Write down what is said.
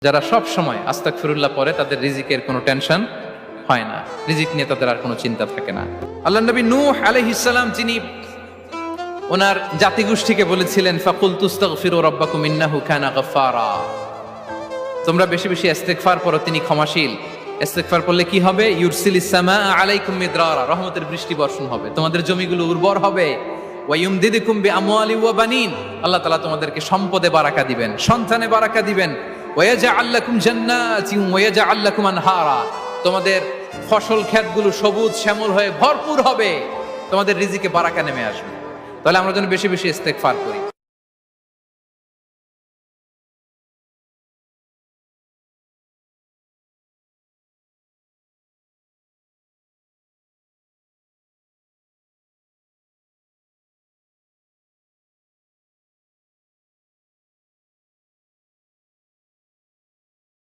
যারা সব সময় আস্তাগফিরুল্লাহ পড়ে তাদের রিজিকের কোনো টেনশন হয় না, রিজিক নিয়ে তাদের আর কোনো চিন্তা থাকে না। আল্লাহ নবী নূহ আলাইহিস সালাম যিনি ওনার জাতিগোষ্ঠীকে বলেছিলেন ফাকুল তুস্তাগফিরু রাব্বাকুম ইন্নাহু কানা গাফফারা, তোমরা বেশি বেশি ইস্তেগফার পড়ো, তিনি ক্ষমাশীল। ইস্তেগফার করলে কি হবে? ইউরসিলিস সামাআ আলাইকুম মিদরারা, রহমতের বৃষ্টি বর্ষণ হবে, তোমাদের জমিগুলো উর্বর হবে। ওয়া ইউমদিদুকুম বিআমওয়ালি ওয়া বানিন, আল্লাহ তাআলা তোমাদেরকে সম্পদে বারাকা দিবেন, সন্তানে বারাকা দিবেন। ওয়া ইয়াজআল লাকুম জান্নাতিন ওয়া ইয়াজআল লাকুম আনহারা, তোমাদের ফসল ক্ষেতগুলো সবুজ শ্যামল হয়ে ভরপুর হবে, তোমাদের রিজিকে বারাকা নেমে আসবে। তাহলে আমরা যেন বেশি বেশি ইস্তেগফার করি।